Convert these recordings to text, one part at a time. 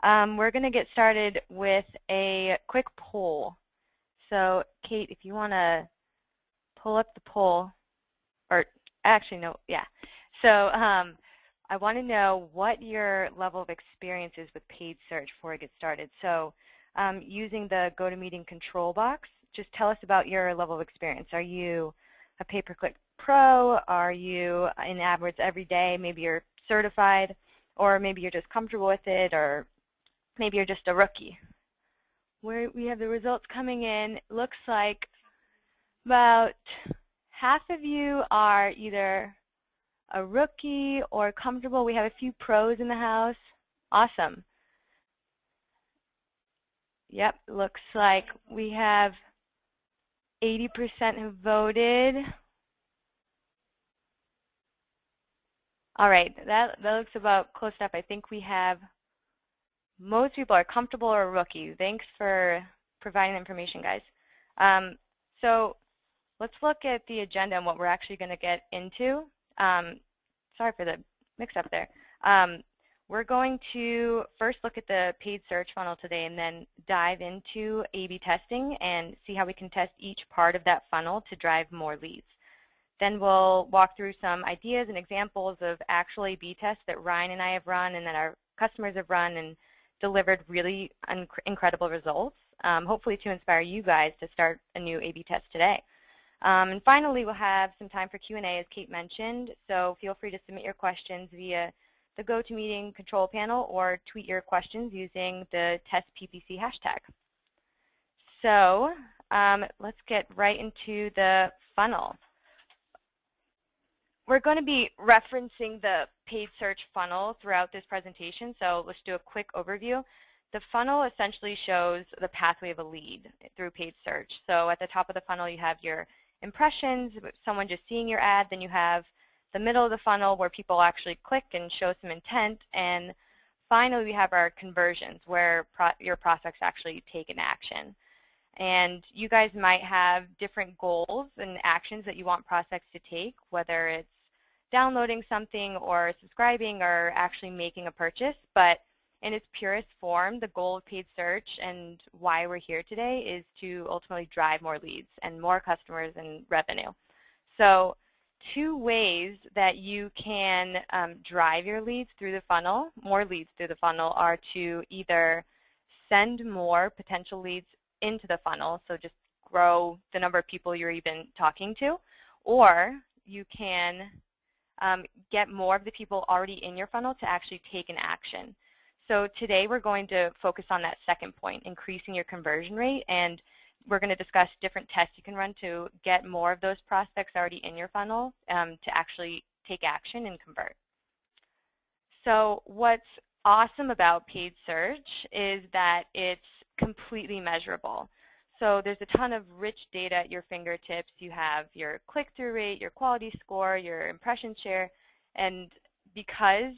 We're going to get started with a quick poll. So, Kate, if you want to pull up the poll, or actually, no, yeah. So I want to know what your level of experience is with paid search before I get started. So using the GoToMeeting control box, just tell us about your level of experience. Are you a pay-per-click pro? Are you in AdWords every day? Maybe you're certified, or maybe you're just comfortable with it, or maybe you're just a rookie. We have the results coming in. Looks like about half of you are either a rookie or comfortable. We have a few pros in the house. Awesome. Yep, looks like we have 80% have voted. All right, that looks about close enough. I think we have most people are comfortable or rookie. Thanks for providing the information, guys. So let's look at the agenda and what we're actually going to get into. Sorry for the mix-up there. We're going to first look at the paid search funnel today and then dive into A/B testing and see how we can test each part of that funnel to drive more leads. Then we'll walk through some ideas and examples of actual A/B tests that Ryan and I have run and that our customers have run and delivered really incredible results, hopefully to inspire you guys to start a new A/B test today. And finally, we'll have some time for Q&A, as Kate mentioned, so feel free to submit your questions via the GoToMeeting control panel or tweet your questions using the TestPPC hashtag. So let's get right into the funnel. We're going to be referencing the paid search funnel throughout this presentation, so let's do a quick overview. The funnel essentially shows the pathway of a lead through paid search. So at the top of the funnel, you have your impressions, someone just seeing your ad, then you have the middle of the funnel where people actually click and show some intent, and finally we have our conversions where your prospects actually take an action. And you guys might have different goals and actions that you want prospects to take, whether it's downloading something or subscribing or actually making a purchase, but in its purest form, the goal of paid search and why we're here today is to ultimately drive more leads and more customers and revenue. So two ways that you can drive your leads through the funnel, more leads through the funnel, are to either send more potential leads into the funnel, so just grow the number of people you're even talking to, or you can get more of the people already in your funnel to actually take an action. So today we're going to focus on that second point, increasing your conversion rate, and we're going to discuss different tests you can run to get more of those prospects already in your funnel to actually take action and convert. So what's awesome about paid search is that it's completely measurable. So there's a ton of rich data at your fingertips. You have your click-through rate, your quality score, your impression share, and because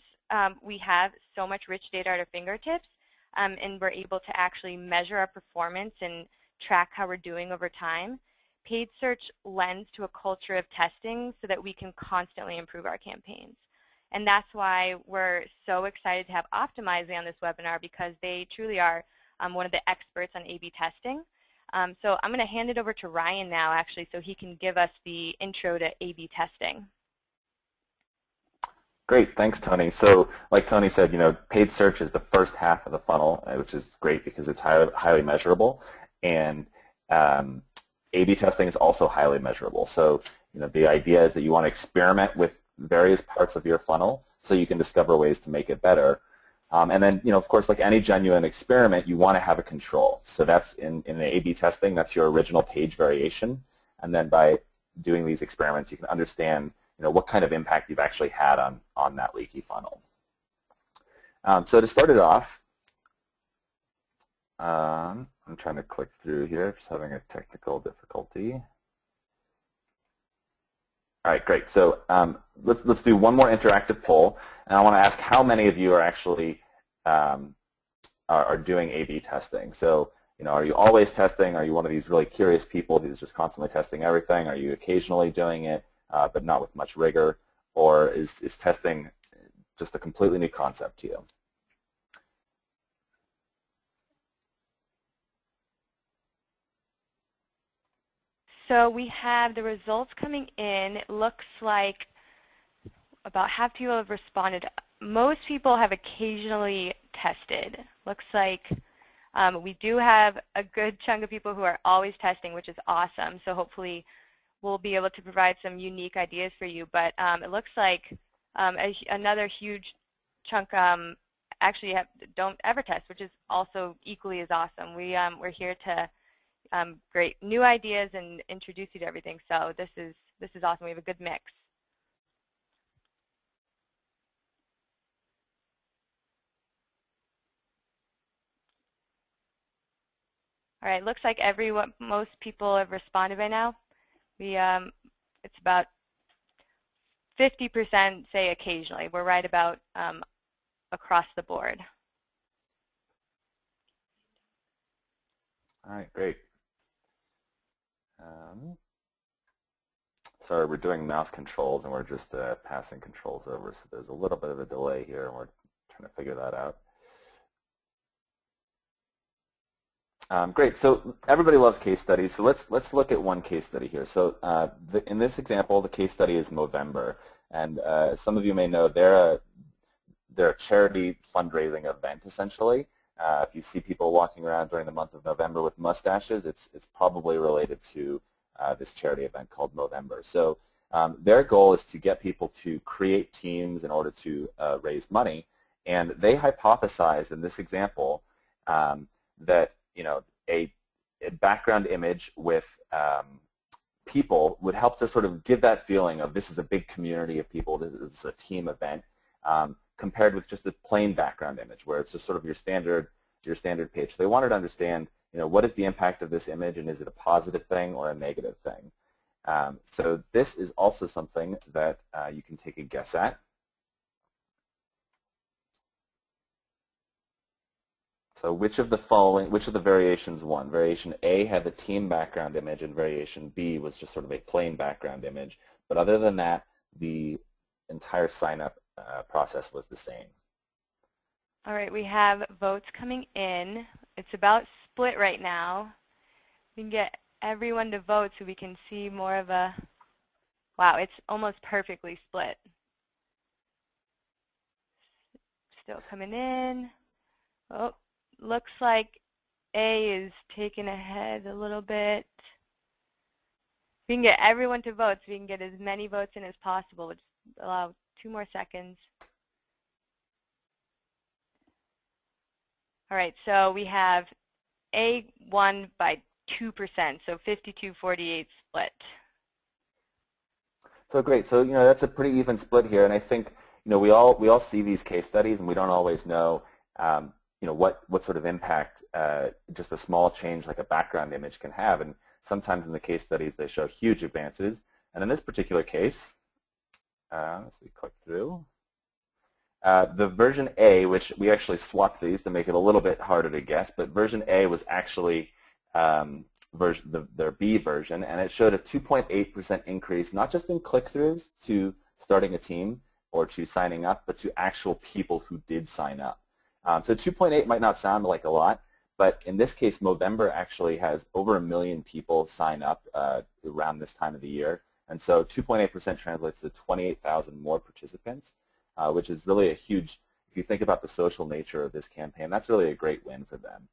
we have so much rich data at our fingertips, and we're able to actually measure our performance and track how we're doing over time, paid search lends to a culture of testing so that we can constantly improve our campaigns. And that's why we're so excited to have Optimizely on this webinar, because they truly are one of the experts on A/B testing. So I'm going to hand it over to Ryan now, actually, so he can give us the intro to A/B testing. Great, thanks, Tony. So, like Tony said, paid search is the first half of the funnel, which is great because it's highly measurable, and A/B testing is also highly measurable. So, the idea is that you want to experiment with various parts of your funnel so you can discover ways to make it better. And then, of course, like any genuine experiment, you want to have a control. So that's in the A/B testing, that's your original page variation. And then by doing these experiments, you can understand what kind of impact you've actually had on that leaky funnel. So to start it off, I'm trying to click through here, just having a technical difficulty. All right, great. So let's do one more interactive poll, and I want to ask how many of you are actually are doing A/B testing. So are you always testing? Are you one of these really curious people who's just constantly testing everything? Are you occasionally doing it, but not with much rigor? Or is testing just a completely new concept to you? So we have the results coming in. It looks like about half people have responded. Most people have occasionally tested. Looks like we do have a good chunk of people who are always testing, which is awesome. So hopefully we'll be able to provide some unique ideas for you. But it looks like another huge chunk actually don't ever test, which is also equally as awesome. We're here to create new ideas and introduce you to everything. So this is awesome. We have a good mix. All right, looks like most people have responded by now. It's about 50% say occasionally. We're right about across the board. All right, great. Sorry, we're doing mouse controls and we're just passing controls over, so there's a little bit of a delay here, and we're trying to figure that out. Great. So everybody loves case studies. So let's look at one case study here. So in this example, the case study is Movember, and some of you may know they're a charity fundraising event essentially. If you see people walking around during the month of November with mustaches, it's probably related to this charity event called Movember. So their goal is to get people to create teams in order to raise money, and they hypothesized in this example that a background image with people would help to sort of give that feeling of this is a big community of people, this is a team event, compared with just a plain background image where it's just sort of your standard page. So they wanted to understand, what is the impact of this image, and is it a positive thing or a negative thing? So this is also something that you can take a guess at. So which of the variations won? Variation A had the team background image, and variation B was just sort of a plain background image. But other than that, the entire sign-up process was the same. All right, we have votes coming in. It's about split right now. We can get everyone to vote so we can see more of a, wow, it's almost perfectly split. Still coming in. Oh, looks like A is taking ahead a little bit. We can get everyone to vote so we can get as many votes in as possible. We'll just allow 2 more seconds. All right, so we have A won by 2%, so 52-48 split. So great. So that's a pretty even split here, and I think we all see these case studies, and we don't always know what sort of impact just a small change like a background image can have. And sometimes in the case studies they show huge advances. And in this particular case, as we click through, the version A, which we actually swapped these to make it a little bit harder to guess, but version A was actually their B version, and it showed a 2.8% increase, not just in click-throughs to starting a team or to signing up, but to actual people who did sign up. So 2.8 might not sound like a lot, but in this case, Movember actually has over 1 million people sign up around this time of the year, and so 2.8% translates to 28,000 more participants, which is really a huge, if you think about the social nature of this campaign, that's really a great win for them.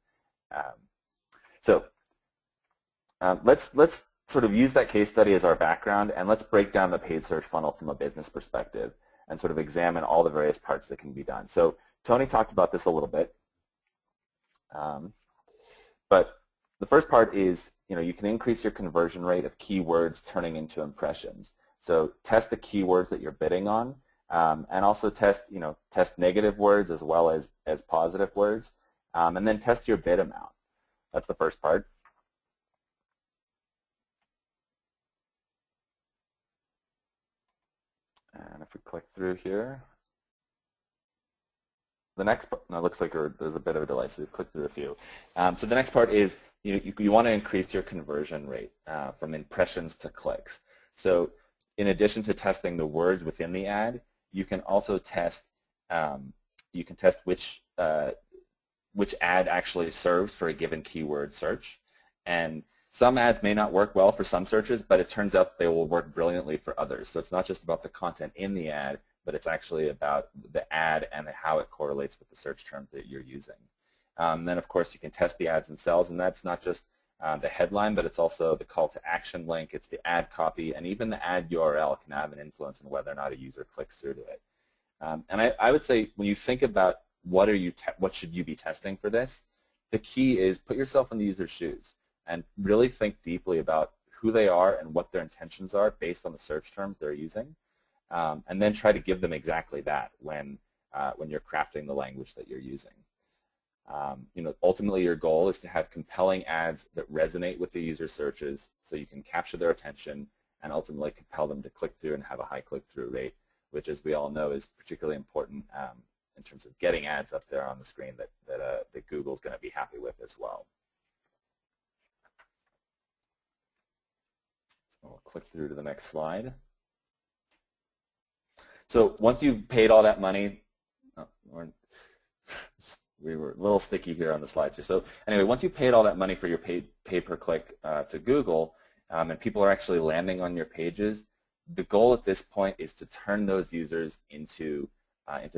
Let's sort of use that case study as our background, and let's break down the paid search funnel from a business perspective and sort of examine all the various parts that can be done. So Tony talked about this a little bit, but the first part is you can increase your conversion rate of keywords turning into impressions. So test the keywords that you're bidding on, and also test negative words as well as positive words, and then test your bid amount. That's the first part. And if we click through here, the next part, no, it looks like there's a bit of a delay, so we've clicked through a few. So the next part is you want to increase your conversion rate from impressions to clicks. So in addition to testing the words within the ad, you can also test which ad actually serves for a given keyword search, and Some ads may not work well for some searches, but it turns out they will work brilliantly for others. So it's not just about the content in the ad, but it's actually about the ad and how it correlates with the search terms that you're using. Then, of course, you can test the ads themselves, and that's not just the headline, but it's also the call to action link, it's the ad copy, and even the ad URL can have an influence on whether or not a user clicks through to it. And I would say when you think about what should you be testing for this, the key is put yourself in the user's shoes and really think deeply about who they are and what their intentions are based on the search terms they're using, and then try to give them exactly that when you're crafting the language that you're using. Ultimately, your goal is to have compelling ads that resonate with the user searches so you can capture their attention and ultimately compel them to click through and have a high click-through rate, which, as we all know, is particularly important in terms of getting ads up there on the screen that Google's going to be happy with as well. So we'll click through to the next slide. So once you've paid all that money, we were a little sticky here on the slides here. So anyway, once you've paid all that money for your pay-per-click to Google, and people are actually landing on your pages, the goal at this point is to turn those users into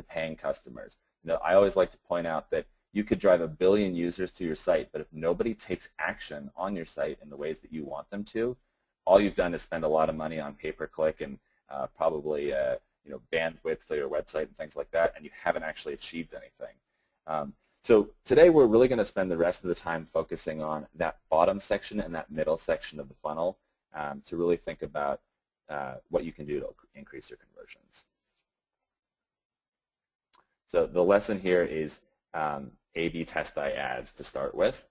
paying customers. I always like to point out that you could drive 1 billion users to your site, but if nobody takes action on your site in the ways that you want them to, all you've done is spend a lot of money on pay-per-click and probably bandwidth for your website and things like that, and you haven't actually achieved anything. So today we're really going to spend the rest of the time focusing on that bottom section and that middle section of the funnel to really think about what you can do to increase your conversions. So the lesson here is A/B test thy ads to start with.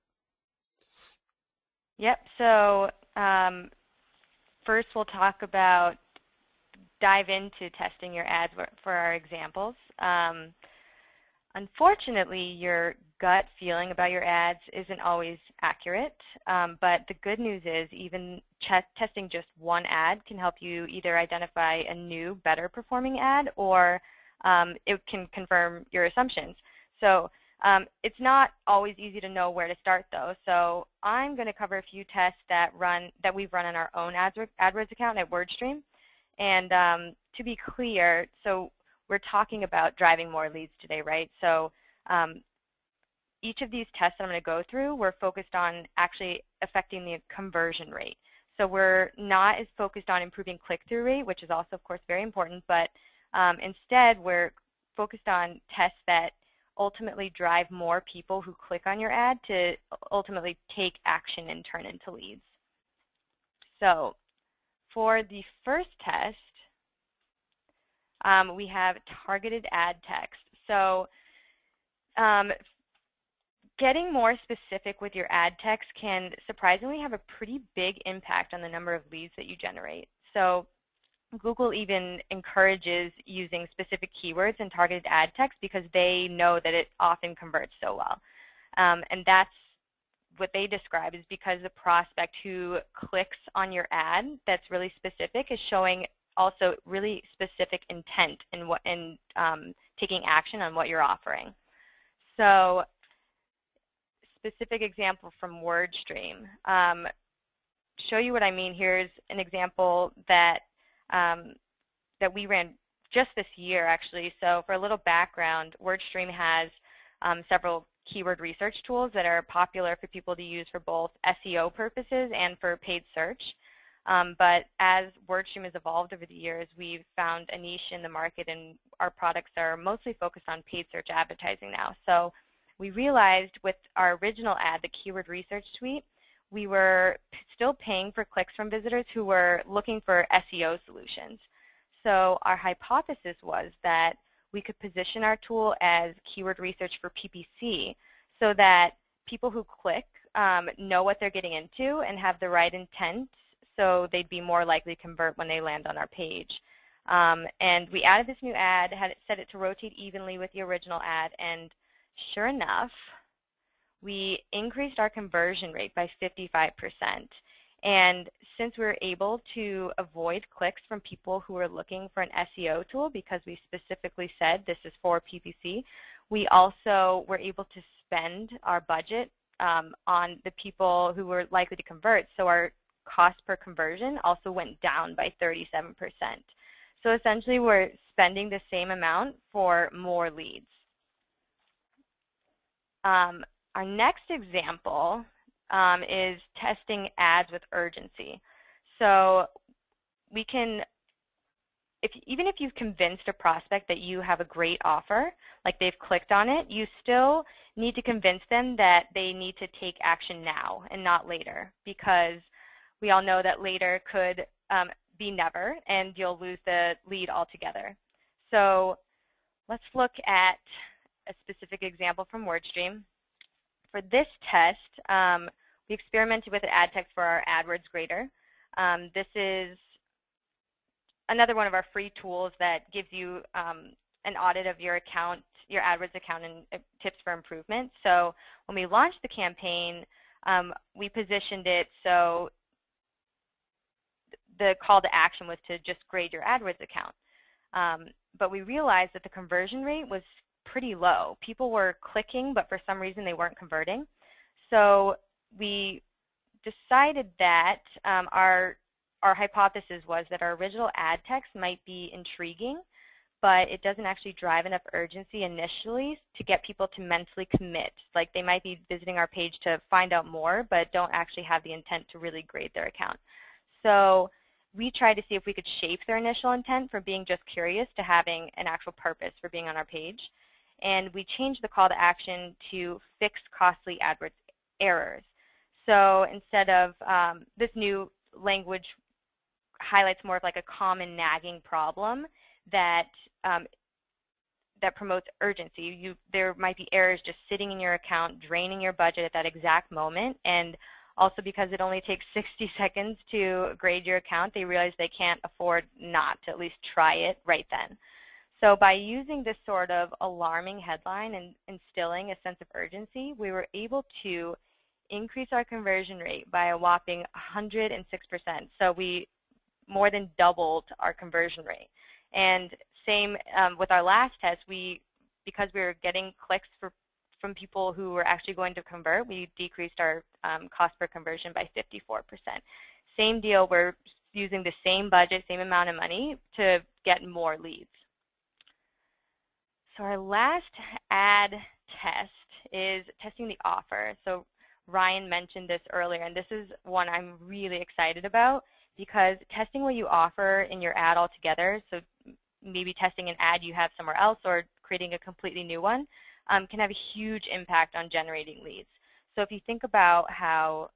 Yep, so first we'll dive into testing your ads for our examples. Unfortunately, your gut feeling about your ads isn't always accurate, but the good news is even testing just one ad can help you either identify a new, better performing ad, or it can confirm your assumptions. So it's not always easy to know where to start, though. So I'm going to cover a few tests that we've run on our own AdWords account at WordStream. And to be clear, so we're talking about driving more leads today, right? So each of these tests that I'm going to go through, we're focused on actually affecting the conversion rate. So we're not as focused on improving click-through rate, which is also, of course, very important, but instead we're focused on tests that ultimately drive more people who click on your ad to ultimately take action and turn into leads. So for the first test, we have targeted ad text. So getting more specific with your ad text can surprisingly have a pretty big impact on the number of leads that you generate. So Google even encourages using specific keywords in targeted ad text because they know that it often converts so well. And that's what they describe is because the prospect who clicks on your ad that's really specific is showing also really specific intent in taking action on what you're offering. So specific example from WordStream. Show you what I mean. Here's an example that we ran just this year, actually. So for a little background, WordStream has several keyword research tools that are popular for people to use for both SEO purposes and for paid search. But as WordStream has evolved over the years, we've found a niche in the market, and our products are mostly focused on paid search advertising now. So we realized with our original ad, the Keyword Research Suite, we were still paying for clicks from visitors who were looking for SEO solutions. So our hypothesis was that we could position our tool as keyword research for PPC so that people who click know what they're getting into and have the right intent, so they'd be more likely to convert when they land on our page. And we added this new ad, set it to rotate evenly with the original ad, and sure enough, we increased our conversion rate by 55%. And since we were able to avoid clicks from people who were looking for an SEO tool because we specifically said this is for PPC, we also were able to spend our budget on the people who were likely to convert. So our cost per conversion also went down by 37%. So essentially, we're spending the same amount for more leads. Our next example is testing ads with urgency. So we can, even if you've convinced a prospect that you have a great offer, like they've clicked on it, you still need to convince them that they need to take action now and not later, because we all know that later could be never, and you'll lose the lead altogether. So let's look at a specific example from WordStream. For this test, we experimented with an ad text for our AdWords grader. This is another one of our free tools that gives you an audit of your account, your AdWords account, and tips for improvement. So when we launched the campaign, we positioned it so the call to action was to just grade your AdWords account. But we realized that the conversion rate was pretty low. People were clicking, but for some reason they weren't converting. So we decided that our hypothesis was that our original ad text might be intriguing, but it doesn't actually drive enough urgency initially to get people to mentally commit. Like, they might be visiting our page to find out more, but don't actually have the intent to really grade their account. So we tried to see if we could shape their initial intent from being just curious to having an actual purpose for being on our page. And we changed the call to action to fix costly AdWords errors. So instead of this new language highlights more of like a common nagging problem that that promotes urgency. There might be errors just sitting in your account, draining your budget at that exact moment, and also because it only takes 60 seconds to grade your account, they realize they can't afford not to at least try it right then. So by using this sort of alarming headline and instilling a sense of urgency, we were able to increase our conversion rate by a whopping 106%. So we more than doubled our conversion rate. And same with our last test, because we were getting clicks from people who were actually going to convert, we decreased our cost per conversion by 54%. Same deal, we're using the same budget, same amount of money to get more leads. So our last ad test is testing the offer. So Ryan mentioned this earlier, and this is one I'm really excited about, because testing what you offer in your ad altogether, so maybe testing an ad you have somewhere else or creating a completely new one, can have a huge impact on generating leads. So if you think about how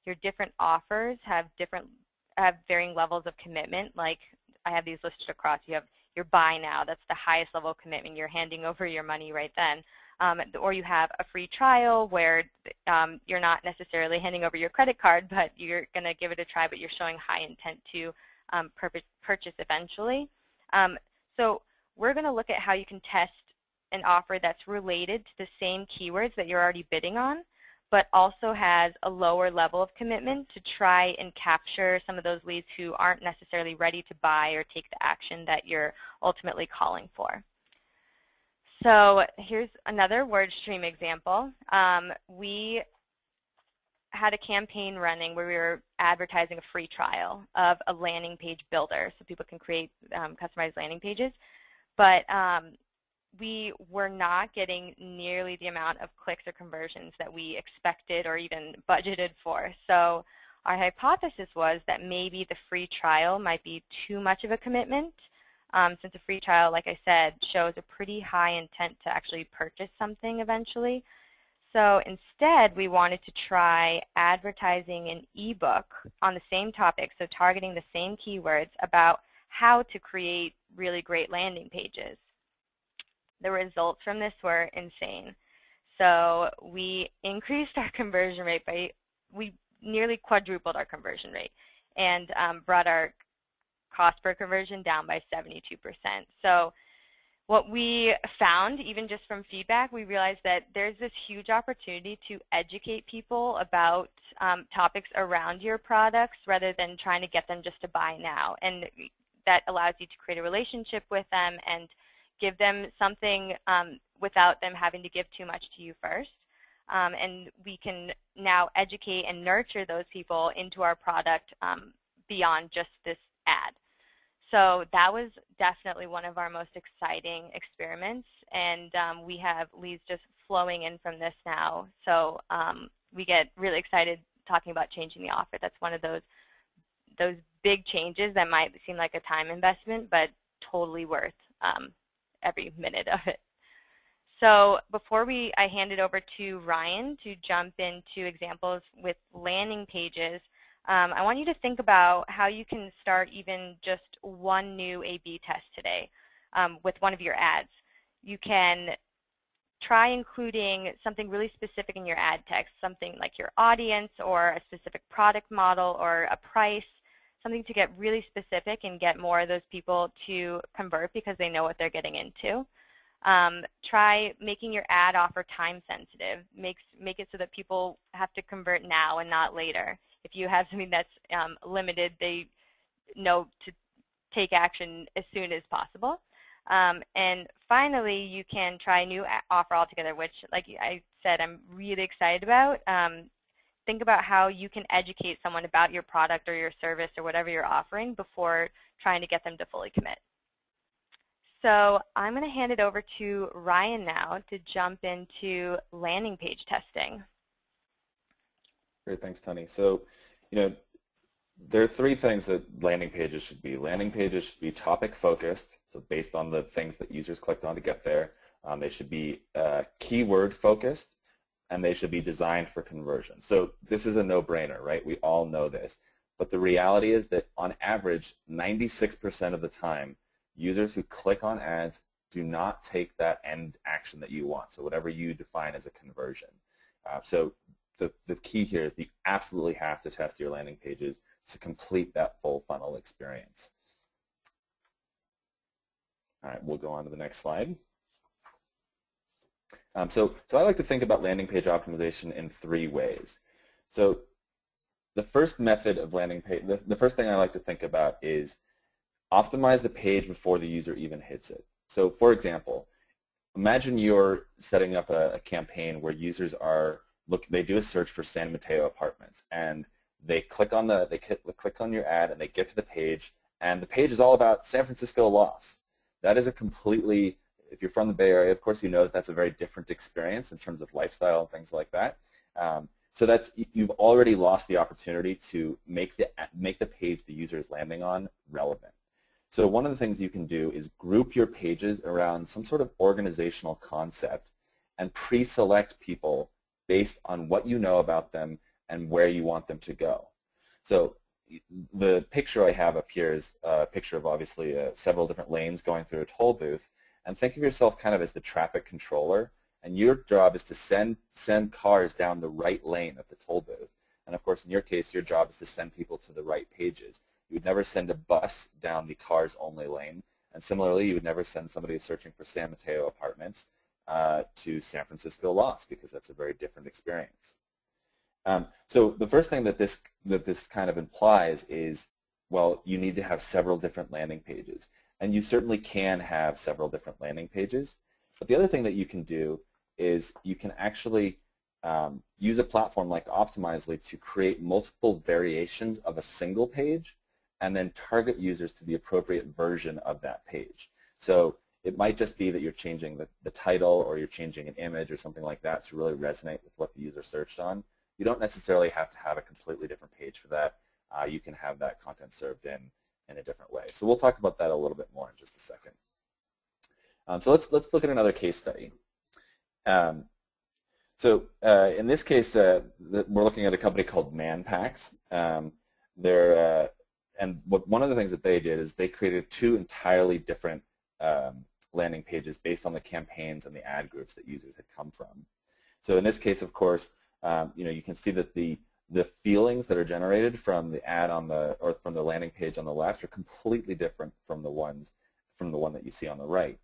your different offers have varying levels of commitment, like I have these listed across. You have your buy now, that's the highest level of commitment. You're handing over your money right then. Or you have a free trial where you're not necessarily handing over your credit card, but you're going to give it a try, but you're showing high intent to purchase eventually. So we're going to look at how you can test an offer that's related to the same keywords that you're already bidding on, but also has a lower level of commitment to try and capture some of those leads who aren't necessarily ready to buy or take the action that you're ultimately calling for. So here's another WordStream example. We had a campaign running where we were advertising a free trial of a landing page builder so people can create customized landing pages. But we were not getting nearly the amount of clicks or conversions that we expected or even budgeted for. So our hypothesis was that maybe the free trial might be too much of a commitment, since a free trial, like I said, shows a pretty high intent to actually purchase something eventually. So instead, we wanted to try advertising an ebook on the same topic, so targeting the same keywords about how to create really great landing pages. The results from this were insane. So we increased our conversion rate we nearly quadrupled our conversion rate and brought our cost per conversion down by 72%. So what we found, even just from feedback, we realized that there's this huge opportunity to educate people about topics around your products rather than trying to get them just to buy now. And that allows you to create a relationship with them and give them something without them having to give too much to you first. and we can now educate and nurture those people into our product beyond just this ad. So that was definitely one of our most exciting experiments, and we have leads just flowing in from this now. So we get really excited talking about changing the offer. That's one of those big changes that might seem like a time investment, but totally worth every minute of it. So before I hand it over to Ryan to jump into examples with landing pages, I want you to think about how you can start even just one new A/B test today with one of your ads. You can try including something really specific in your ad text, something like your audience or a specific product model or a price, something to get really specific and get more of those people to convert because they know what they're getting into. Try making your ad offer time sensitive. Make it so that people have to convert now and not later. If you have something that's limited, they know to take action as soon as possible. And finally, you can try a new offer altogether, which, like I said, I'm really excited about. Think about how you can educate someone about your product or your service or whatever you're offering before trying to get them to fully commit. So I'm going to hand it over to Ryan now to jump into landing page testing. Great, thanks, Tony. So, there are three things that landing pages should be. Landing pages should be topic focused, so based on the things that users clicked on to get there. They should be keyword focused, and they should be designed for conversion. So this is a no-brainer, right? We all know this. But the reality is that on average, 96% of the time, users who click on ads do not take that end action that you want, so whatever you define as a conversion. So the key here is you absolutely have to test your landing pages to complete that full funnel experience. All right, we'll go on to the next slide. So I like to think about landing page optimization in three ways. So the first method of landing page, the first thing I like to think about is optimize the page before the user even hits it. So for example, imagine you're setting up a campaign where users they do a search for San Mateo apartments, and they click on your ad and they get to the page, and the page is all about San Francisco lofts. That is a completely, if you're from the Bay Area, of course you know that that's a very different experience in terms of lifestyle and things like that. So you've already lost the opportunity to make the page the user is landing on relevant. So one of the things you can do is group your pages around some sort of organizational concept and pre-select people based on what you know about them and where you want them to go. So the picture I have up here is a picture of obviously several different lanes going through a toll booth. And think of yourself kind of as the traffic controller, and your job is to send cars down the right lane of the toll booth. And of course, in your case, your job is to send people to the right pages. You would never send a bus down the cars only lane. And similarly, you would never send somebody searching for San Mateo apartments to San Francisco lofts, because that's a very different experience. So the first thing that this kind of implies is, well, you need to have several different landing pages. And you certainly can have several different landing pages. But the other thing that you can do is you can actually use a platform like Optimizely to create multiple variations of a single page and then target users to the appropriate version of that page. So it might just be that you're changing the title, or you're changing an image or something like that to really resonate with what the user searched on. You don't necessarily have to have a completely different page for that. You can have that content served in a different way. So we'll talk about that a little bit more in just a second. So let's look at another case study. In this case, we're looking at a company called ManPacks. One of the things that they did is they created two entirely different landing pages based on the campaigns and the ad groups that users had come from. So in this case, of course, you can see that the feelings that are generated from the ad from the landing page on the left are completely different from the one that you see on the right.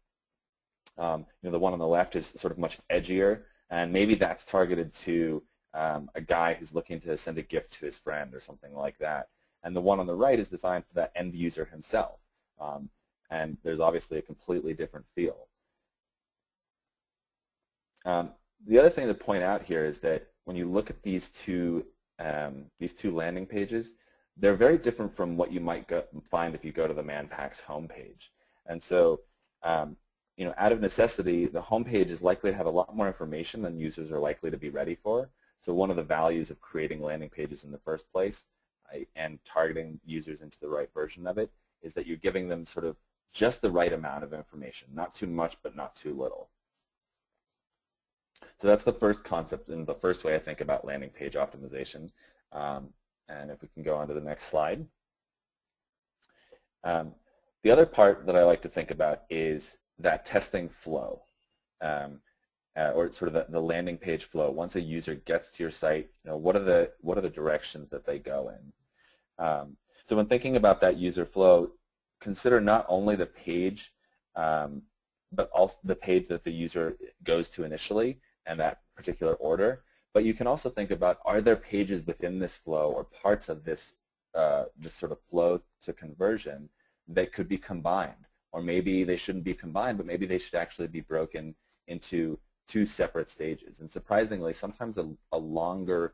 The one on the left is sort of much edgier, and maybe that's targeted to a guy who's looking to send a gift to his friend or something like that. And the one on the right is designed for that end user himself. And there's obviously a completely different feel. the other thing to point out here is that when you look at these two landing pages, they're very different from what you might find if you go to the ManPacks homepage. And so, out of necessity, the homepage is likely to have a lot more information than users are likely to be ready for. So one of the values of creating landing pages in the first place and targeting users into the right version of it is that you're giving them sort of just the right amount of information, not too much but not too little. So that's the first concept and the first way I think about landing page optimization. And if we can go on to the next slide. The other part that I like to think about is that testing flow, or sort of the landing page flow. Once a user gets to your site, what are the directions that they go in? So when thinking about that user flow, consider not only the page, but also the page that the user goes to initially and that particular order. But you can also think about, are there pages within this flow or parts of this sort of flow to conversion that could be combined? Or maybe they shouldn't be combined, but maybe they should actually be broken into two separate stages. And surprisingly, sometimes a longer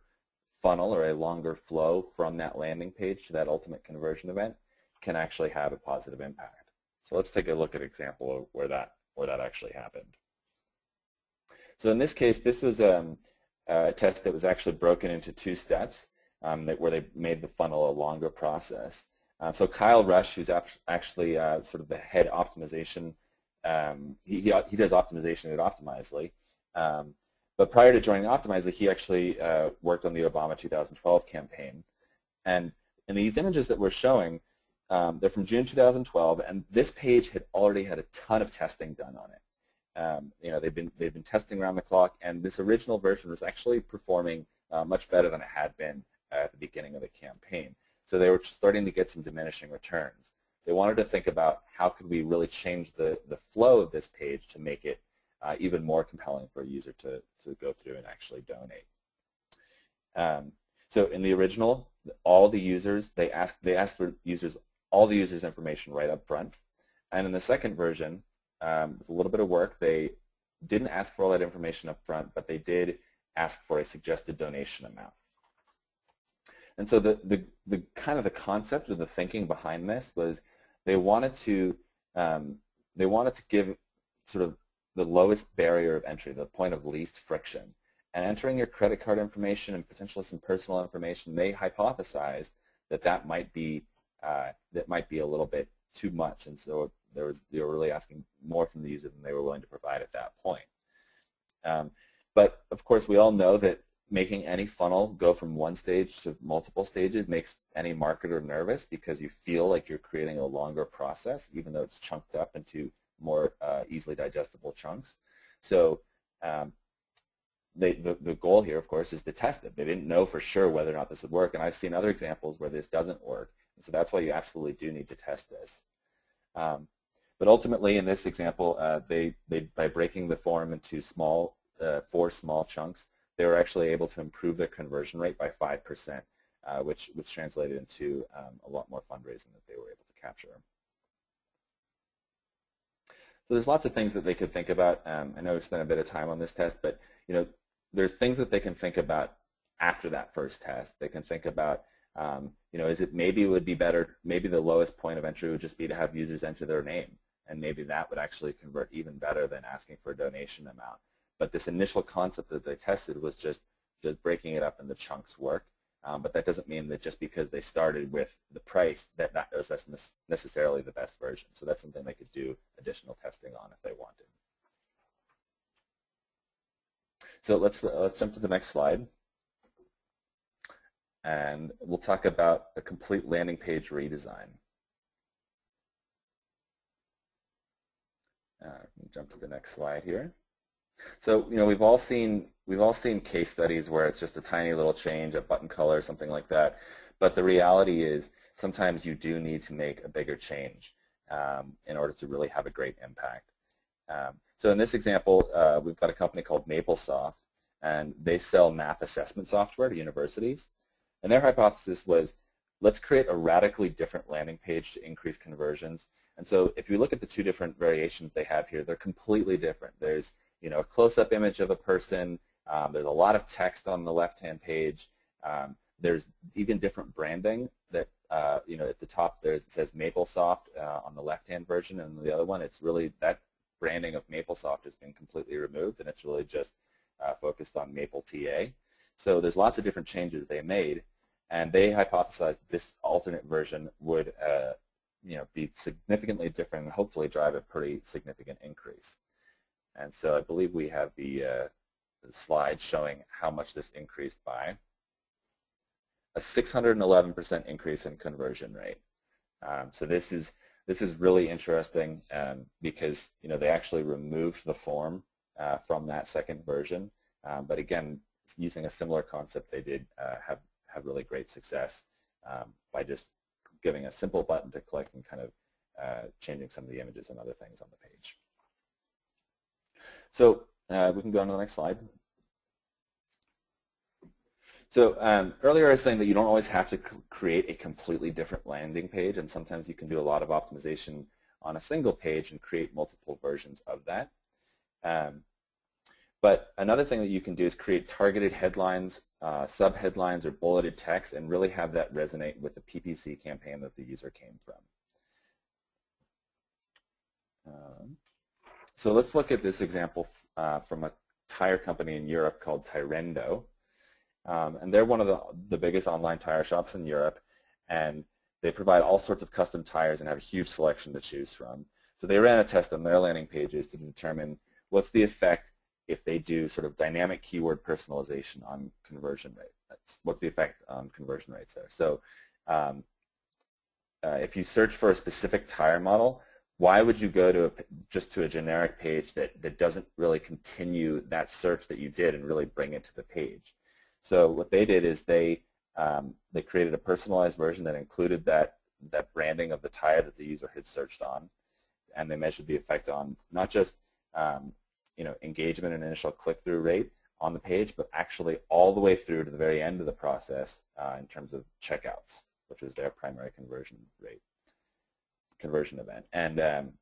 funnel or a longer flow from that landing page to that ultimate conversion event can actually have a positive impact. So let's take a look at an example of where that actually happened. So in this case, this was a test that was actually broken into two steps where they made the funnel a longer process. So Kyle Rush, who's actually sort of the head optimization, he does optimization at Optimizely. But prior to joining Optimizely, he actually worked on the Obama 2012 campaign. And in these images that we're showing, they're from June 2012, and this page had already had a ton of testing done on it. They've been testing around the clock, and this original version was actually performing much better than it had been at the beginning of the campaign. So they were starting to get some diminishing returns. They wanted to think about how could we really change the flow of this page to make it even more compelling for a user to go through and actually donate. So in the original, all the users, they asked for all the users' information right up front. And in the second version, with a little bit of work, they didn't ask for all that information up front, but they did ask for a suggested donation amount. And so the kind of the concept or the thinking behind this was they wanted to give sort of the lowest barrier of entry, the point of least friction. And entering your credit card information and potentially some personal information, they hypothesized that might be a little bit too much, and so they were really asking more from the user than they were willing to provide at that point. But of course, we all know that making any funnel go from one stage to multiple stages makes any marketer nervous because you feel like you're creating a longer process, even though it's chunked up into more easily digestible chunks. So the goal here, of course, is to test it. They didn't know for sure whether or not this would work, and I've seen other examples where this doesn't work. And so that's why you absolutely do need to test this. But ultimately, in this example, by breaking the form into 4 small chunks, they were actually able to improve their conversion rate by 5%, which translated into a lot more fundraising that they were able to capture. So there's lots of things that they could think about. I know we spent a bit of time on this test, but there's things that they can think about after that first test. They can think about, maybe it would be better, maybe the lowest point of entry would just be to have users enter their name, and maybe that would actually convert even better than asking for a donation amount. But this initial concept that they tested was just breaking it up into chunks work. But that doesn't mean that just because they started with the price that's necessarily the best version. So that's something they could do additional testing on if they wanted. So let's jump to the next slide. And we'll talk about a complete landing page redesign. Jump to the next slide here. So we've all seen case studies where it's just a tiny little change, a button color, something like that. But the reality is sometimes you do need to make a bigger change in order to really have a great impact. So in this example, we've got a company called MapleSoft, and they sell math assessment software to universities. And their hypothesis was, let's create a radically different landing page to increase conversions. And so if you look at the two different variations they have here, they're completely different. There's a close-up image of a person. There's a lot of text on the left-hand page. There's even different branding that, at the top there it says MapleSoft on the left-hand version, and the other one, it's really that branding of MapleSoft has been completely removed, and it's really just focused on Maple TA. So there's lots of different changes they made, and they hypothesized this alternate version would be significantly different and hopefully drive a pretty significant increase. And so I believe we have the slide showing how much this increased by. A 611% increase in conversion rate. So this is really interesting because they actually removed the form from that second version. But again, using a similar concept, they did have really great success by just giving a simple button to click and kind of changing some of the images and other things on the page. So we can go on to the next slide. So earlier I was saying that you don't always have to create a completely different landing page, and sometimes you can do a lot of optimization on a single page and create multiple versions of that. But another thing that you can do is create targeted headlines, sub-headlines, or bulleted text, and really have that resonate with the PPC campaign that the user came from. So let's look at this example from a tire company in Europe called Tyrendo. And they're one of the biggest online tire shops in Europe, and they provide all sorts of custom tires and have a huge selection to choose from. So they ran a test on their landing pages to determine what's the effect if they do sort of dynamic keyword personalization on conversion rate. What's the effect on conversion rates there? So if you search for a specific tire model, why would you go to just to a generic page that doesn't really continue that search that you did and really bring it to the page? So what they did is they created a personalized version that included that branding of the tire that the user had searched on, and they measured the effect on not just engagement and initial click-through rate on the page, but actually all the way through to the very end of the process in terms of checkouts, which was their primary conversion event. And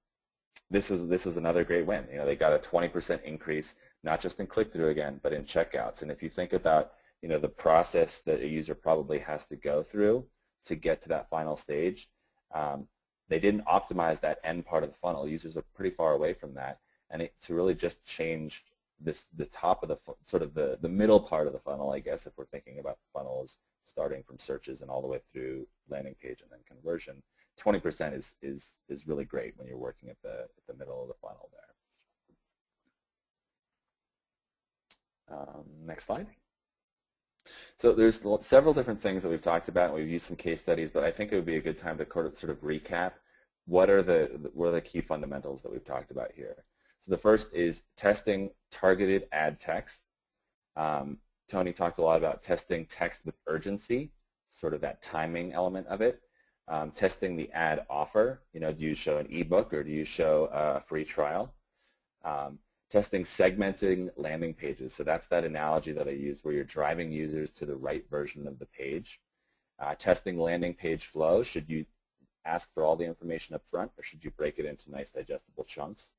this was another great win. They got a 20% increase, not just in click-through again, but in checkouts. And if you think about the process that a user probably has to go through to get to that final stage, they didn't optimize that end part of the funnel. Users are pretty far away from that, and to really just change the top of the middle part of the funnel, I guess, if we're thinking about the funnel as starting from searches and all the way through landing page and then conversion, 20% is really great when you're working at the middle of the funnel there. Next slide. So there's several different things that we've talked about, and we've used some case studies, but I think it would be a good time to sort of recap what are the key fundamentals that we've talked about here. So the first is testing targeted ad text. Tony talked a lot about testing text with urgency, sort of that timing element of it. Testing the ad offer, do you show an ebook or do you show a free trial? Testing segmenting landing pages. So that's that analogy that I used where you're driving users to the right version of the page. Testing landing page flow. Should you ask for all the information up front or should you break it into nice digestible chunks?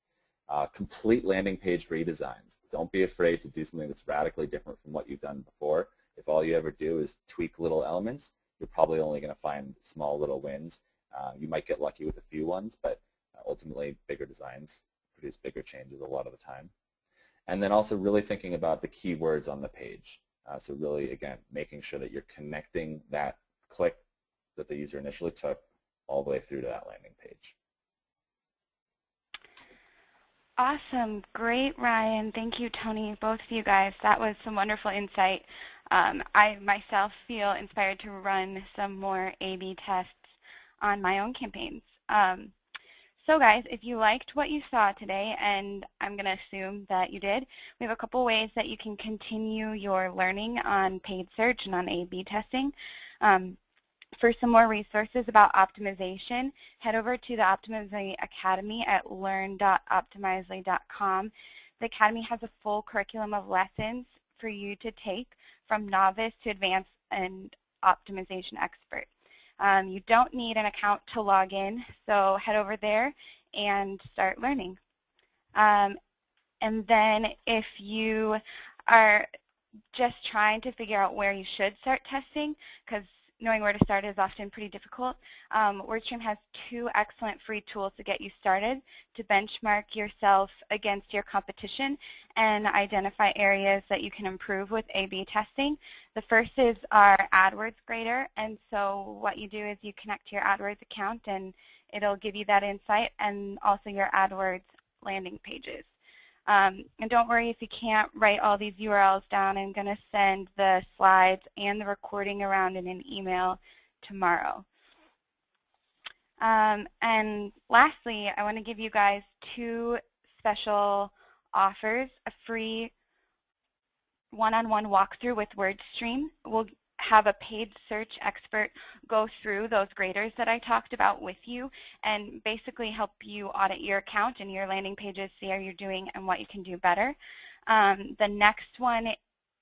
Complete landing page redesigns. Don't be afraid to do something that's radically different from what you've done before. If all you ever do is tweak little elements, you're probably only going to find small little wins. You might get lucky with a few ones, but ultimately bigger designs produce bigger changes a lot of the time. And then also really thinking about the keywords on the page. So really, again, making sure that you're connecting that click that the user initially took all the way through to that landing page. Awesome. Great, Ryan. Thank you, Tony, both of you guys. That was some wonderful insight. I myself feel inspired to run some more A/B tests on my own campaigns. So guys, if you liked what you saw today, and I'm going to assume that you did, we have a couple ways that you can continue your learning on paid search and on A/B testing. For some more resources about optimization, head over to the Optimizely Academy at learn.optimizely.com. The Academy has a full curriculum of lessons for you to take from novice to advanced and optimization expert. You don't need an account to log in, so head over there and start learning. And then if you are just trying to figure out where you should start testing, because knowing where to start is often pretty difficult, WordStream has 2 excellent free tools to get you started to benchmark yourself against your competition and identify areas that you can improve with A/B testing. The first is our AdWords grader, and so what you do is you connect to your AdWords account and it'll give you that insight, and also your AdWords landing pages. And don't worry if you can't write all these URLs down. I'm going to send the slides and the recording around in an email tomorrow. And lastly, I want to give you guys 2 special offers: a free one-on-one walkthrough with WordStream. We'll have a paid search expert go through those graders that I talked about with you and basically help you audit your account and your landing pages, see how you're doing and what you can do better. The next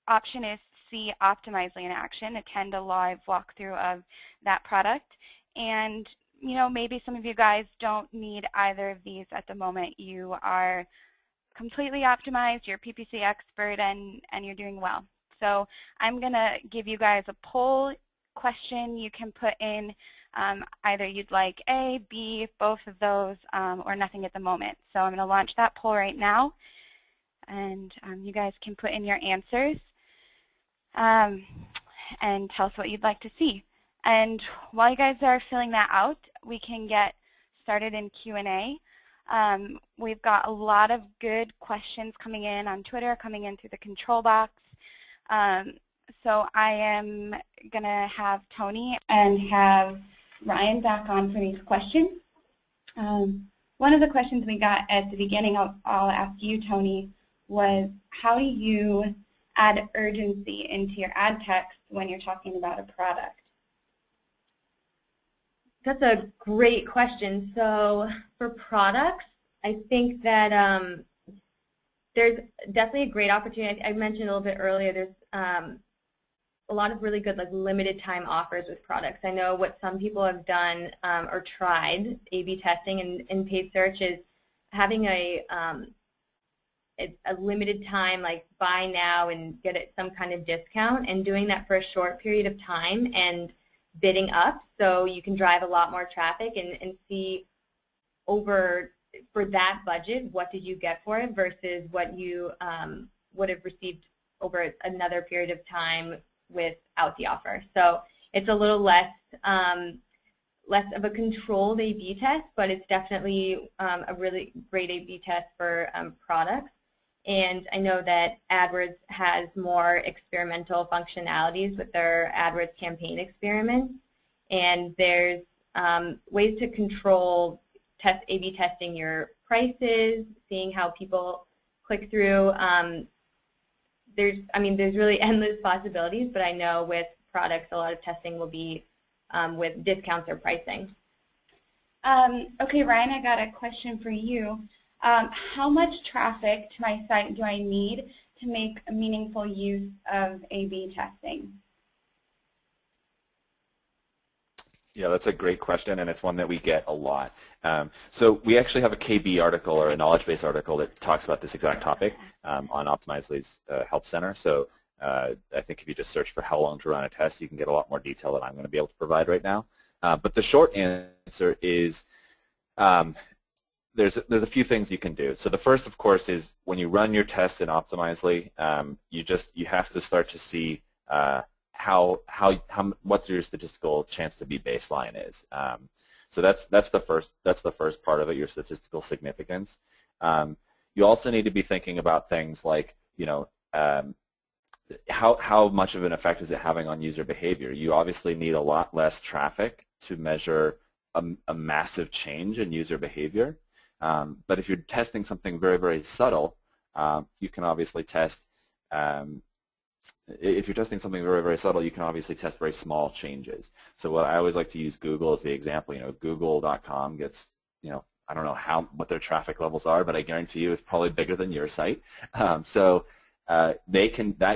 option is see Optimizely in action, attend a live walkthrough of that product. And maybe some of you guys don't need either of these at the moment. You are completely optimized, you're a PPC expert, and you're doing well. So I'm going to give you guys a poll question. You can put in either you'd like A, B, both of those, or nothing at the moment. So I'm going to launch that poll right now, and you guys can put in your answers and tell us what you'd like to see. And while you guys are filling that out, we can get started in Q&A. We've got a lot of good questions coming in on Twitter, coming in through the control box. So I am going to have Tony and have Ryan back on for these questions. One of the questions we got at the beginning, I'll ask you, Tony, was how do you add urgency into your ad text when you're talking about a product? That's a great question. So for products, I think that there's definitely a great opportunity. I mentioned a little bit earlier, there's a lot of really good limited time offers with products. I know what some people have done or tried A/B testing in paid search is having a limited time, buy now and get it some kind of discount, and doing that for a short period of time and bidding up so you can drive a lot more traffic and see over, for that budget, what did you get for it versus what you would have received over another period of time without the offer. So it's a little less of a controlled A/B test, but it's definitely a really great A/B test for products. And I know that AdWords has more experimental functionalities with their AdWords campaign experiments, and there's ways to control A/B testing your prices, seeing how people click through. There's really endless possibilities, but I know with products, a lot of testing will be with discounts or pricing. Okay, Ryan, I got a question for you. How much traffic to my site do I need to make a meaningful use of A/B testing? Yeah, that's a great question, and it's one that we get a lot. So we actually have a KB article or a knowledge base article that talks about this exact topic on Optimizely's Help Center. So I think if you just search for how long to run a test, you can get a lot more detail than I'm going to be able to provide right now. But the short answer is there's a few things you can do. So the first, of course, is when you run your test in Optimizely, you have to start to see what your statistical chance to be baseline is. So that's the first part of it, your statistical significance. You also need to be thinking about things like, how much of an effect is it having on user behavior? You obviously need a lot less traffic to measure a massive change in user behavior. But if you're testing something very, very subtle, you can obviously test if you're testing something very, very subtle, you can obviously test very small changes. So what I always like to use Google as the example. Google.com gets, I don't know what their traffic levels are, but I guarantee you it's probably bigger than your site. That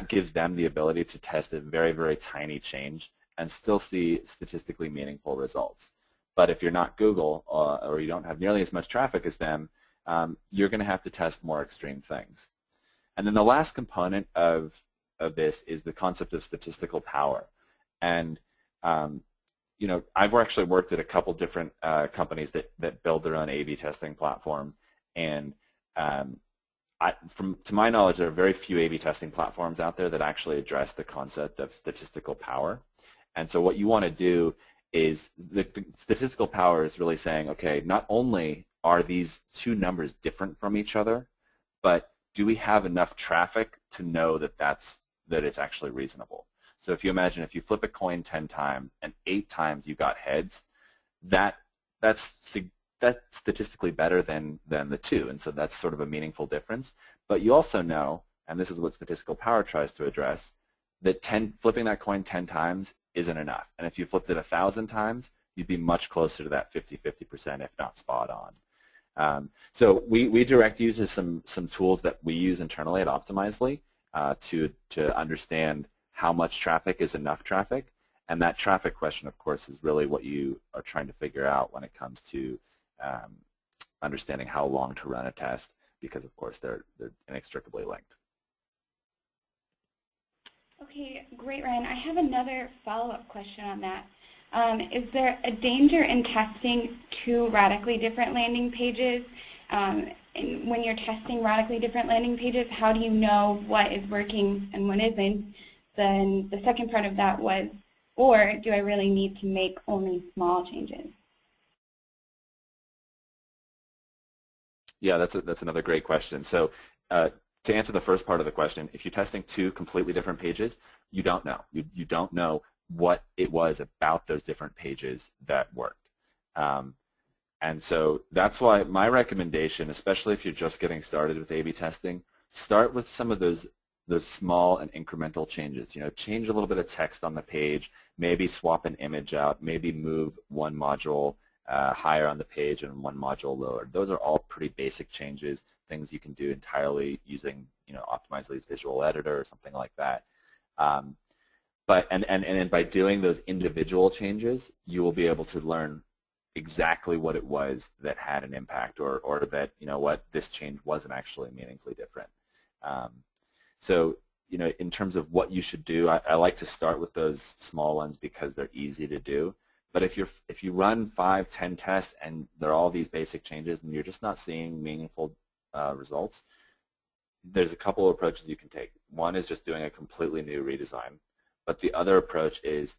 gives them the ability to test a very, very tiny change and still see statistically meaningful results. But if you're not Google or you don't have nearly as much traffic as them, you're going to have to test more extreme things. And then the last component of this is the concept of statistical power. And you know, I've actually worked at a couple different companies that build their own A/B testing platform, and to my knowledge, there are very few A/B testing platforms out there that actually address the concept of statistical power. And so what you want to do is the statistical power is really saying, okay, not only are these two numbers different from each other, but do we have enough traffic to know that it's actually reasonable? So if you imagine if you flip a coin 10 times and 8 times you got heads, that's statistically better than the 2, and so that's sort of a meaningful difference. But you also know, and this is what statistical power tries to address, that flipping that coin 10 times isn't enough. And if you flipped it 1,000 times, you'd be much closer to that 50-50%, if not spot on. So we direct you to some tools that we use internally at Optimizely to understand how much traffic is enough traffic. And that traffic question, of course, is really what you are trying to figure out when it comes to understanding how long to run a test, because, of course, they're inextricably linked. Okay, great, Ryan. I have another follow-up question on that. Is there a danger in testing two radically different landing pages? And when you're testing radically different landing pages, how do you know what is working and what isn't? Then the second part of that was, or do I really need to make only small changes? Yeah, that's another great question. So to answer the first part of the question, if you're testing two completely different pages, you don't know. You don't know what it was about those different pages that worked. And so that's why my recommendation, especially if you're just getting started with A/B testing, start with some of those small and incremental changes. You know, change a little bit of text on the page, maybe swap an image out, maybe move one module higher on the page and one module lower. Those are all pretty basic changes, things you can do entirely using, you know, Optimizely's visual editor or something like that. But by doing those individual changes, you will be able to learn exactly what it was that had an impact, or that, you know what, this change wasn't actually meaningfully different. So, you know, in terms of what you should do, I like to start with those small ones because they're easy to do. But if you run 5, 10 tests and they're all these basic changes and you're just not seeing meaningful results, there's a couple of approaches you can take. One is just doing a completely new redesign. But the other approach is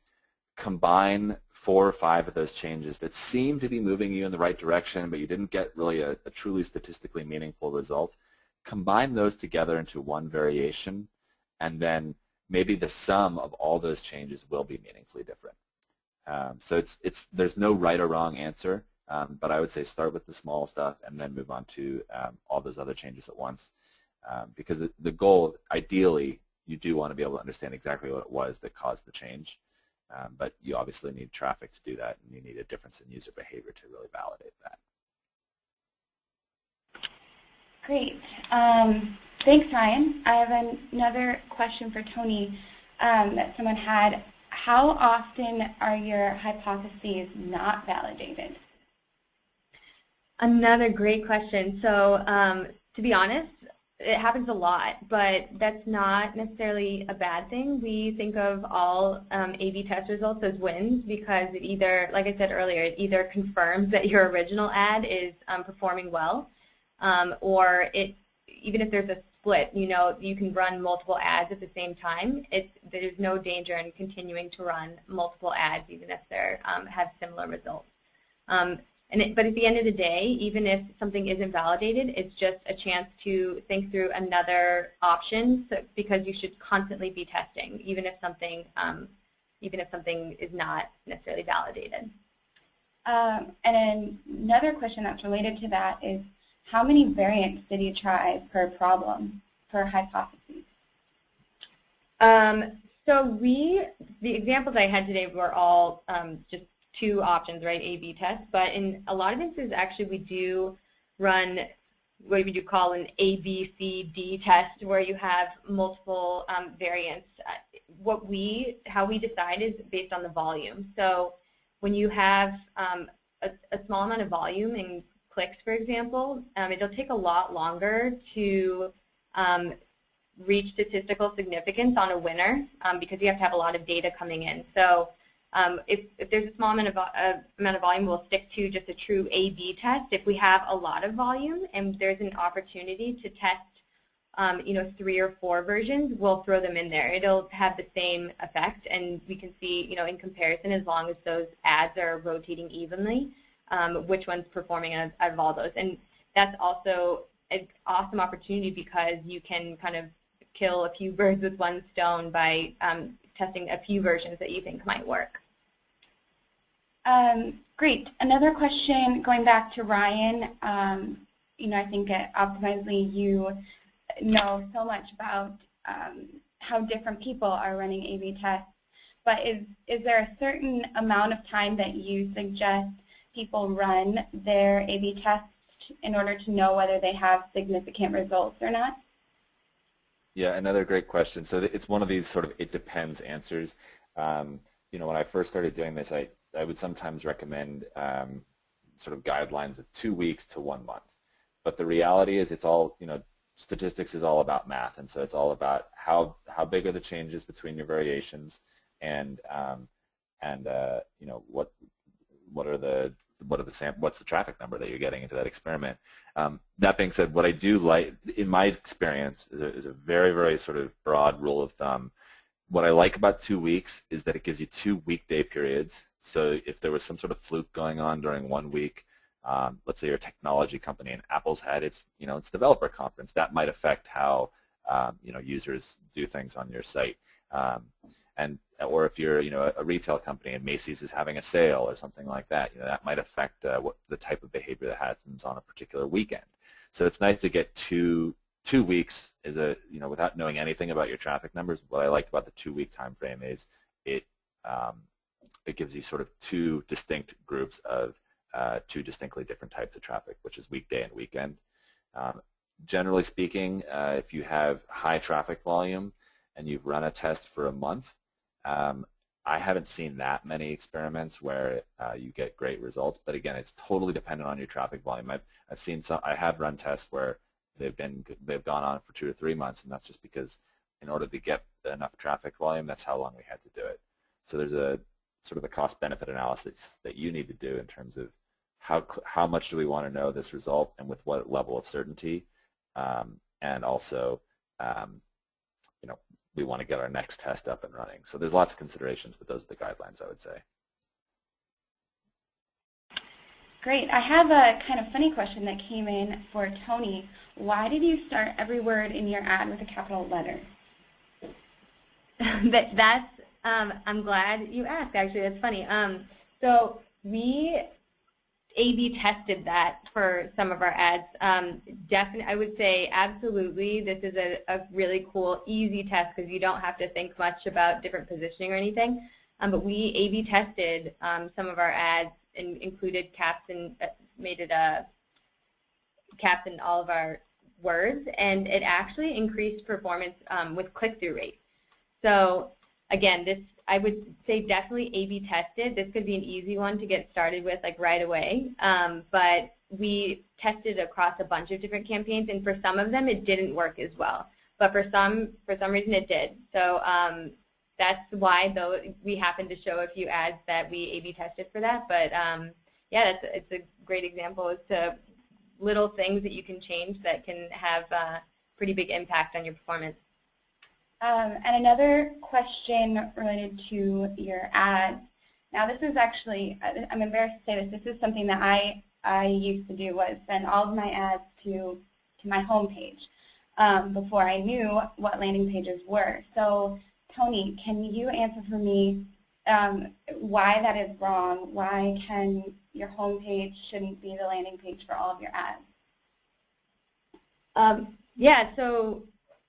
combine 4 or 5 of those changes that seem to be moving you in the right direction, but you didn't get really a truly statistically meaningful result. Combine those together into one variation, and then maybe the sum of all those changes will be meaningfully different. So there's no right or wrong answer, but I would say start with the small stuff and then move on to all those other changes at once, because the goal, ideally, you do want to be able to understand exactly what it was that caused the change, but you obviously need traffic to do that, and you need a difference in user behavior to really validate that. Great. Thanks, Ryan. I have another question for Tony that someone had. How often are your hypotheses not validated? Another great question. So to be honest, it happens a lot, but that's not necessarily a bad thing. We think of all A/B test results as wins because it either, like I said earlier, it either confirms that your original ad is performing well, or even if there's a split, you know, you can run multiple ads at the same time. There's no danger in continuing to run multiple ads even if they have similar results. But at the end of the day, even if something isn't validated, it's just a chance to think through another option, because you should constantly be testing, even if something is not necessarily validated. And another question that's related to that is, how many variants did you try per problem, per hypothesis? So the examples I had today were all just 2 options, right, A/B tests, but in a lot of instances, actually, we do run what we do call an A, B, C, D test, where you have multiple variants. How we decide is based on the volume. So when you have a small amount of volume, and clicks, for example, it'll take a lot longer to reach statistical significance on a winner because you have to have a lot of data coming in. So if there's a small amount of volume, we'll stick to just a true A/B test. If we have a lot of volume and there's an opportunity to test 3 or 4 versions, we'll throw them in there. It'll have the same effect, and we can see, in comparison, as long as those ads are rotating evenly, which one's performing out of all those. And that's also an awesome opportunity because you can kind of kill a few birds with one stone by testing a few versions that you think might work. Great. Another question going back to Ryan. I think at Optimizely you know so much about how different people are running A/B tests, but is there a certain amount of time that you suggest people run their A/B tests in order to know whether they have significant results or not? Yeah, another great question. So it's one of these sort of it depends answers. When I first started doing this, I would sometimes recommend sort of guidelines of 2 weeks to 1 month. But the reality is it's all, statistics is all about math, and so it's all about how big are the changes between your variations, and what's the traffic number that you're getting into that experiment. That being said, what I do like, in my experience, is a very, very sort of broad rule of thumb. What I like about 2 weeks is that it gives you 2 weekday periods. So if there was some sort of fluke going on during 1 week, let's say you're a technology company and Apple's had its developer conference, that might affect how users do things on your site. Or if you're a retail company and Macy's is having a sale or something like that, that might affect what the type of behavior that happens on a particular weekend. So it's nice to get two weeks is without knowing anything about your traffic numbers. What I like about the 2-week time frame is it gives you sort of 2 distinct groups of 2 distinctly different types of traffic, which is weekday and weekend. Generally speaking, if you have high traffic volume and you've run a test for a month, I haven't seen that many experiments where you get great results, but again, it's totally dependent on your traffic volume. I've seen some. I have run tests where they've gone on for 2 or 3 months, and that's just because in order to get enough traffic volume, that's how long we had to do it. So there's a sort of a cost-benefit analysis that you need to do in terms of how much do we want to know this result and with what level of certainty, and also we want to get our next test up and running. So there's lots of considerations, but those are the guidelines, I would say. Great. I have a kind of funny question that came in for Tony. Why did you start every word in your ad with a capital letter? I'm glad you asked, actually. That's funny. So we A/B tested that for some of our ads. Definitely, I would say absolutely this is a really cool, easy test because you don't have to think much about different positioning or anything. But we A/B tested some of our ads and included caps and made it caps in all of our words, and it actually increased performance with click-through rate. So again, this I would say definitely A/B tested. This could be an easy one to get started with like right away, but we tested across a bunch of different campaigns, and for some of them it didn't work as well. But for some reason it did. So that's why, though, we happened to show a few ads that we A/B tested for that. But yeah, it's a great example as to little things that you can change that can have a pretty big impact on your performance. And another question related to your ads. Now this is actually, I'm embarrassed to say this is something that I used to do, was send all of my ads to my home page before I knew what landing pages were. So Tony, can you answer for me why that is wrong? Why your home page shouldn't be the landing page for all of your ads? Yeah, so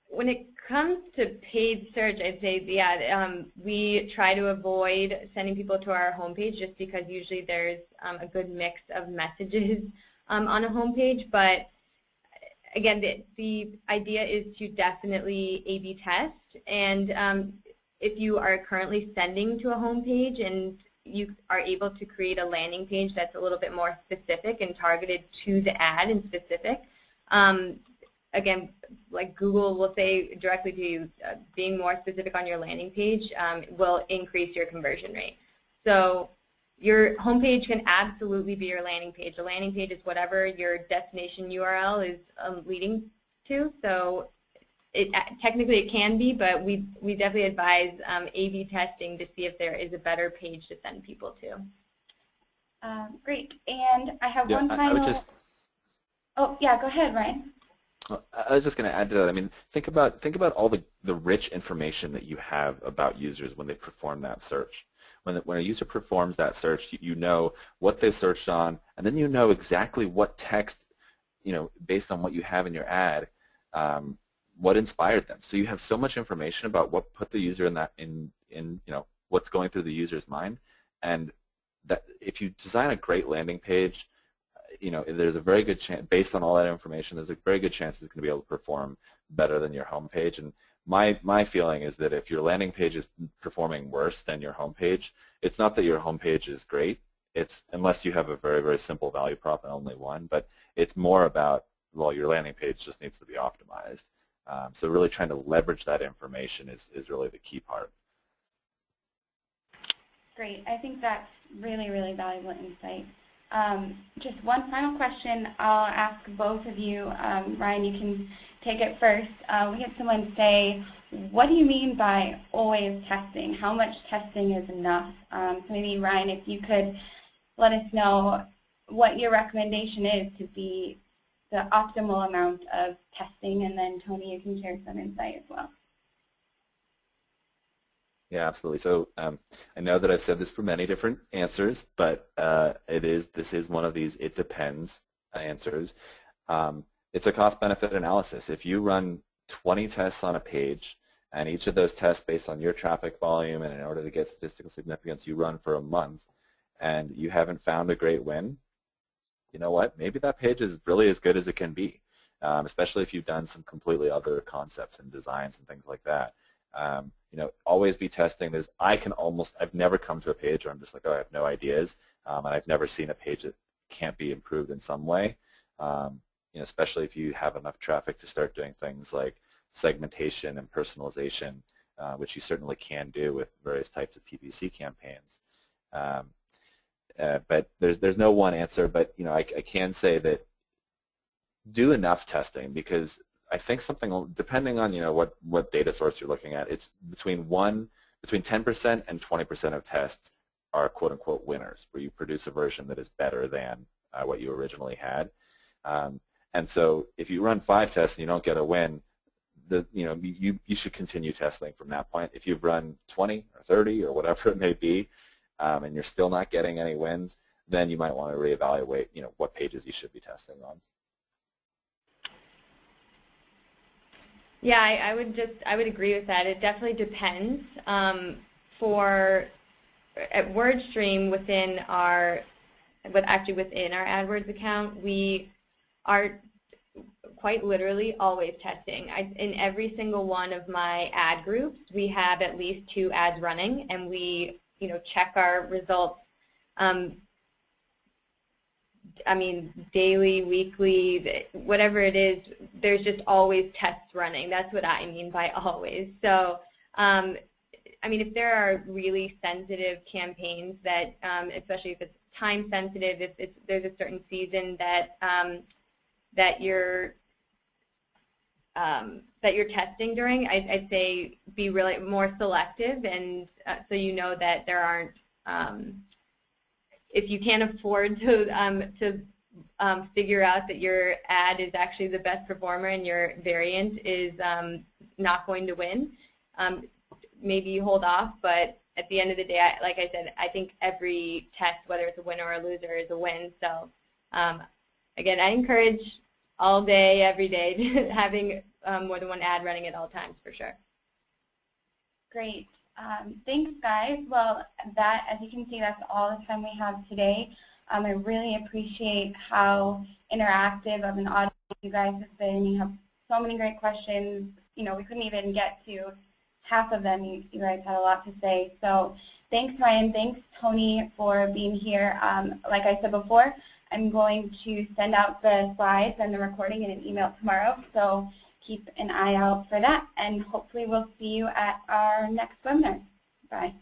when it comes to paid search, I'd say, yeah, we try to avoid sending people to our homepage just because usually there's a good mix of messages on a homepage. But again, the idea is to definitely A/B test. And if you are currently sending to a homepage and you are able to create a landing page that's a little bit more specific and targeted to the ad in specific. Again, like Google will say directly to you, being more specific on your landing page will increase your conversion rate. So your homepage can absolutely be your landing page. The landing page is whatever your destination URL is leading to. So technically it can be, but we definitely advise A/B testing to see if there is a better page to send people to. Great. And I have one final. I would just. Oh yeah, go ahead, Ryan. I was just going to add to that. I mean, think about all the rich information that you have about users when they perform that search. When a user performs that search, you know what they've searched on, and then you know exactly what text, based on what you have in your ad, what inspired them. So you have so much information about what put the user in what's going through the user's mind, and that if you design a great landing page, there's a very good chance, based on all that information, there's a very good chance it's going to be able to perform better than your home page. And my feeling is that if your landing page is performing worse than your home page, it's not that your home page is great. It's unless you have a very, very simple value prop and only one, but it's more about, well, your landing page just needs to be optimized. So really trying to leverage that information is really the key part. Great. I think that's really, really valuable insight. Just one final question I'll ask both of you. Ryan, you can take it first. We had someone say, what do you mean by always testing? How much testing is enough? So maybe, Ryan, if you could let us know what your recommendation is to be the optimal amount of testing, and then, Tony, you can share some insight as well. Yeah, absolutely. So I know that I've said this for many different answers, but this is one of these it depends answers. It's a cost-benefit analysis. If you run 20 tests on a page, and each of those tests based on your traffic volume, and in order to get statistical significance, you run for a month, and you haven't found a great win, you know what? Maybe that page is really as good as it can be, especially if you've done some completely other concepts and designs and things like that. Always be testing. I've never come to a page where I'm just like, oh, I have no ideas, and I've never seen a page that can't be improved in some way. Especially if you have enough traffic to start doing things like segmentation and personalization, which you certainly can do with various types of PPC campaigns. But there's no one answer. But I can say that do enough testing, because I think something, depending on what data source you're looking at, it's between 10% and 20% of tests are quote unquote winners, where you produce a version that is better than what you originally had. And so if you run 5 tests and you don't get a win, you should continue testing from that point. If you've run 20 or 30 or whatever it may be, and you're still not getting any wins, then you might want to reevaluate what pages you should be testing on. Yeah, I would agree with that. It definitely depends. At WordStream, within our AdWords account, we are quite literally always testing. In every single one of my ad groups, we have at least 2 ads running, and we check our results. Daily, weekly, whatever it is, there's just always tests running. That's what I mean by always. So, if there are really sensitive campaigns that, especially if it's time sensitive, if there's a certain season that you're testing during, I'd say be really more selective, and so that there aren't. If you can't afford to figure out that your ad is actually the best performer and your variant is not going to win, maybe you hold off. But at the end of the day, like I said, I think every test, whether it's a winner or a loser, is a win. So again, I encourage all day, every day, having more than one ad running at all times, for sure. Great. Thanks, guys. Well, as you can see, that's all the time we have today. I really appreciate how interactive of an audience you guys have been. You have so many great questions. We couldn't even get to half of them, you guys had a lot to say. So thanks, Ryan. Thanks, Tony, for being here. Like I said before, I'm going to send out the slides and the recording in an email tomorrow. So keep an eye out for that, and hopefully we'll see you at our next webinar. Bye.